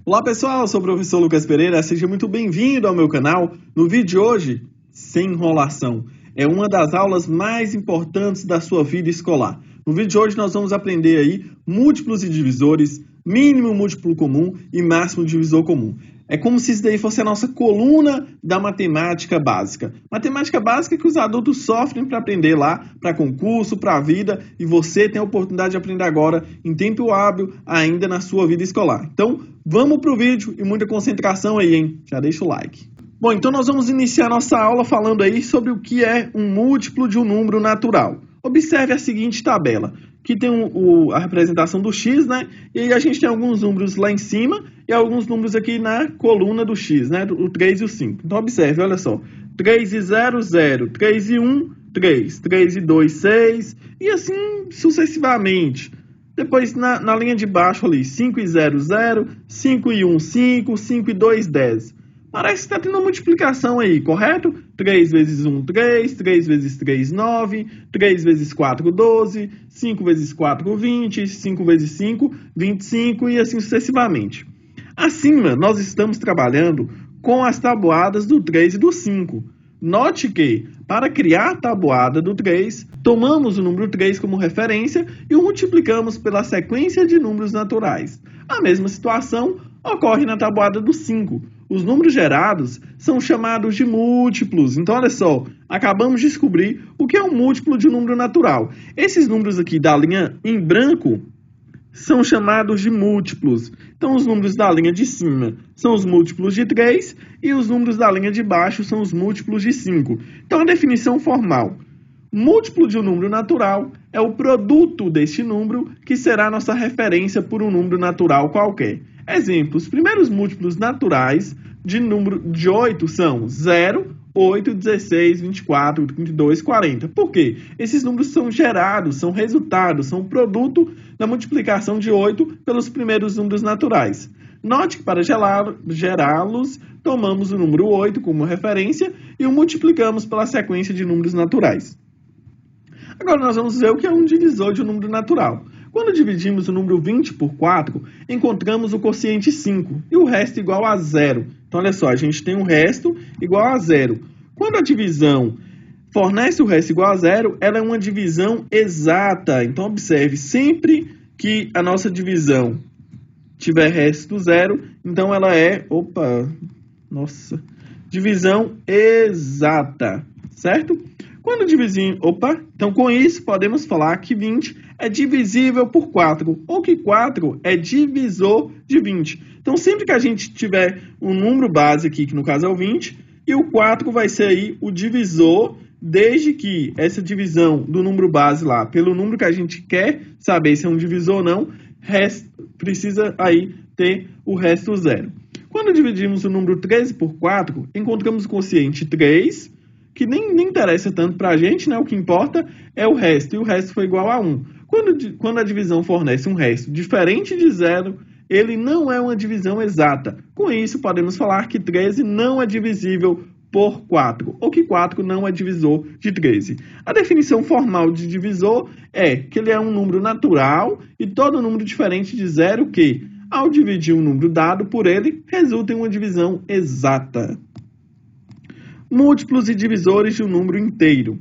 Olá pessoal, eu sou o professor Lucas Pereira, seja muito bem-vindo ao meu canal. No vídeo de hoje, sem enrolação, é uma das aulas mais importantes da sua vida escolar. No vídeo de hoje nós vamos aprender aí múltiplos e divisores, mínimo múltiplo comum e máximo divisor comum. É como se isso daí fosse a nossa coluna da matemática básica. Matemática básica que os adultos sofrem para aprender lá, para concurso, para a vida, e você tem a oportunidade de aprender agora, em tempo hábil, ainda na sua vida escolar. Então, vamos para o vídeo e muita concentração aí, hein? Já deixa o like. Bom, então nós vamos iniciar nossa aula falando aí sobre o que é um múltiplo de um número natural. Observe a seguinte tabela, que tem a representação do x, né? E aí a gente tem alguns números lá em cima e alguns números aqui na coluna do x, né? O 3 e o 5. Então observe, olha só. 3 e 0, 0. 3 e 1, 3. 3 e 2, 6. E assim sucessivamente. Depois na linha de baixo ali, 5 e 0, 0. 5 e 1, 5. 5 e 2, 10. Parece que está tendo uma multiplicação aí, correto? 3 vezes 1, 3. 3 vezes 3, 9. 3 vezes 4, 12. 5 vezes 4, 20. 5 vezes 5, 25 e assim sucessivamente. Acima, nós estamos trabalhando com as tabuadas do 3 e do 5. Note que, para criar a tabuada do 3, tomamos o número 3 como referência e o multiplicamos pela sequência de números naturais. A mesma situação ocorre na tabuada do 5. Os números gerados são chamados de múltiplos. Então, olha só, acabamos de descobrir o que é um múltiplo de um número natural. Esses números aqui da linha em branco são chamados de múltiplos. Então, os números da linha de cima são os múltiplos de 3 e os números da linha de baixo são os múltiplos de 5. Então, a definição formal. Múltiplo de um número natural é o produto deste número que será nossa referência por um número natural qualquer. Exemplo, os primeiros múltiplos naturais de número de 8 são 0, 8, 16, 24, 32, 40. Por quê? Esses números são gerados, são resultados, são produto da multiplicação de 8 pelos primeiros números naturais. Note que para gerá-los, tomamos o número 8 como referência e o multiplicamos pela sequência de números naturais. Agora nós vamos ver o que é um divisor de um número natural. Quando dividimos o número 20 por 4, encontramos o quociente 5 e o resto igual a 0. Então, olha só, a gente tem um resto igual a 0. Quando a divisão fornece o resto igual a 0, ela é uma divisão exata. Então, observe, sempre que a nossa divisão tiver resto 0, então ela é, divisão exata, certo? Quando dividir, então com isso podemos falar que 20 é divisível por 4, ou que 4 é divisor de 20. Então sempre que a gente tiver um número base aqui, que no caso é o 20, e o 4 vai ser aí o divisor, desde que essa divisão do número base lá, pelo número que a gente quer saber se é um divisor ou não, precisa aí ter o resto 0. Quando dividimos o número 13 por 4, encontramos o quociente 3, que nem interessa tanto para a gente, né? O que importa é o resto, e o resto foi igual a 1. Quando a divisão fornece um resto diferente de 0, ele não é uma divisão exata. Com isso, podemos falar que 13 não é divisível por 4, ou que 4 não é divisor de 13. A definição formal de divisor é que ele é um número natural e todo número diferente de 0 que, ao dividir um número dado por ele, resulta em uma divisão exata. Múltiplos e divisores de um número inteiro.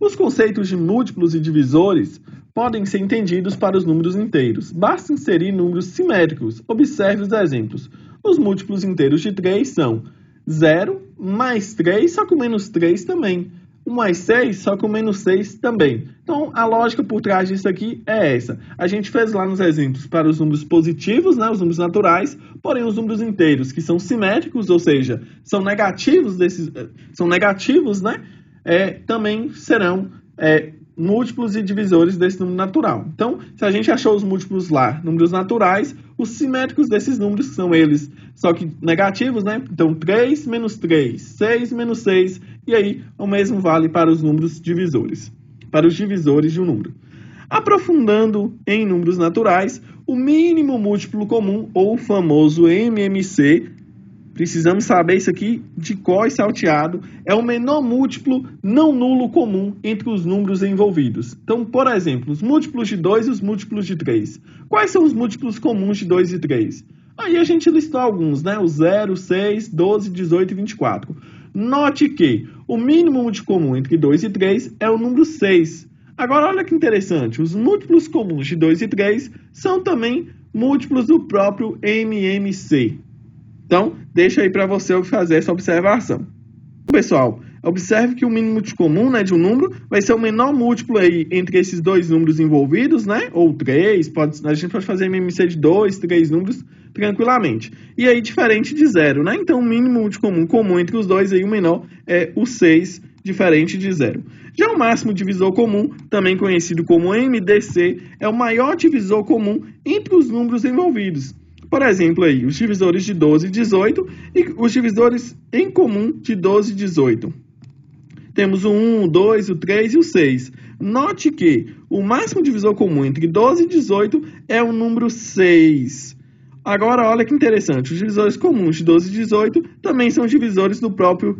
Os conceitos de múltiplos e divisores podem ser entendidos para os números inteiros. Basta inserir números simétricos. Observe os exemplos. Os múltiplos inteiros de 3 são 0 mais 3, só que o menos 3 também. 1 mais 6, só que o menos 6 também. Então, a lógica por trás disso aqui é essa. A gente fez lá nos exemplos para os números positivos, né, os números naturais, porém os números inteiros, que são simétricos, ou seja, são negativos, né, também serão múltiplos e divisores desse número natural. Então, se a gente achou os múltiplos lá, números naturais, os simétricos desses números são eles, só que negativos, né? Então, 3 menos 3, 6 menos 6, e aí o mesmo vale para os números divisores, para os divisores de um número. Aprofundando em números naturais, o mínimo múltiplo comum, ou o famoso MMC, precisamos saber isso aqui de cor e salteado, é o menor múltiplo não nulo comum entre os números envolvidos. Então, por exemplo, os múltiplos de 2 e os múltiplos de 3. Quais são os múltiplos comuns de 2 e 3? Aí a gente listou alguns, né? O 0, 6, 12, 18 e 24. Note que o mínimo múltiplo comum entre 2 e 3 é o número 6. Agora, olha que interessante. Os múltiplos comuns de 2 e 3 são também múltiplos do próprio MMC. Então, deixa aí para você fazer essa observação. Pessoal, observe que o mínimo múltiplo comum, né, de um número vai ser o menor múltiplo aí entre esses dois números envolvidos, né? Ou 3, a gente pode fazer MMC de 2, 3 números tranquilamente. E aí, diferente de 0, né? Então, o mínimo múltiplo comum entre os dois, aí o menor é o 6, diferente de 0. Já o máximo divisor comum, também conhecido como MDC, é o maior divisor comum entre os números envolvidos. Por exemplo, aí, os divisores de 12 e 18 e os divisores em comum de 12 e 18. Temos o 1, o 2, o 3 e o 6. Note que o máximo divisor comum entre 12 e 18 é o número 6. Agora, olha que interessante, os divisores comuns de 12 e 18 também são divisores do próprio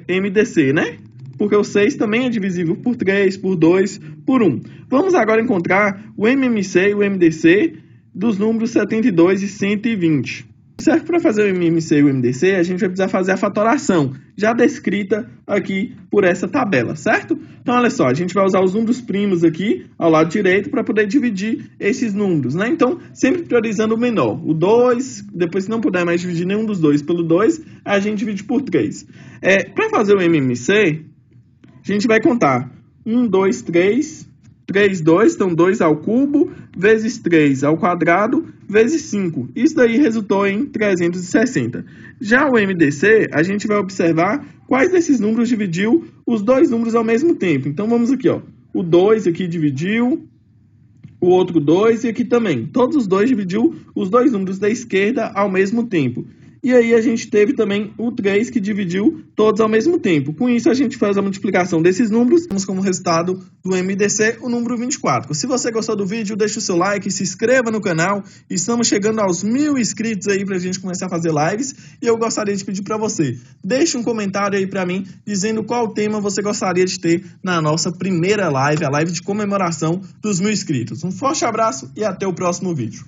MDC, né? Porque o 6 também é divisível por 3, por 2, por 1. Vamos agora encontrar o MMC e o MDC dos números 72 e 120. Certo? Para fazer o MMC e o MDC, a gente vai precisar fazer a fatoração, já descrita aqui por essa tabela, certo? Então, olha só, a gente vai usar os números primos aqui ao lado direito para poder dividir esses números, né? Então, sempre priorizando o menor. O 2, depois se não puder mais dividir nenhum dos dois pelo 2, a gente divide por 3. Para fazer o MMC, a gente vai contar 1, 2, 3... 3, 2, então 2 ao cubo, vezes 3 ao quadrado, vezes 5. Isso daí resultou em 360. Já o MDC, a gente vai observar quais desses números dividiu os dois números ao mesmo tempo. Então, vamos aqui, ó. O 2 aqui dividiu, o outro 2 e aqui também. Todos os dois dividiu os dois números da esquerda ao mesmo tempo. E aí a gente teve também o 3 que dividiu todos ao mesmo tempo. Com isso a gente faz a multiplicação desses números. Temos como resultado do MDC o número 24. Se você gostou do vídeo, deixa o seu like, se inscreva no canal. Estamos chegando aos 1000 inscritos aí pra gente começar a fazer lives. E eu gostaria de pedir para você, deixe um comentário aí para mim, dizendo qual tema você gostaria de ter na nossa primeira live, a live de comemoração dos 1000 inscritos. Um forte abraço e até o próximo vídeo.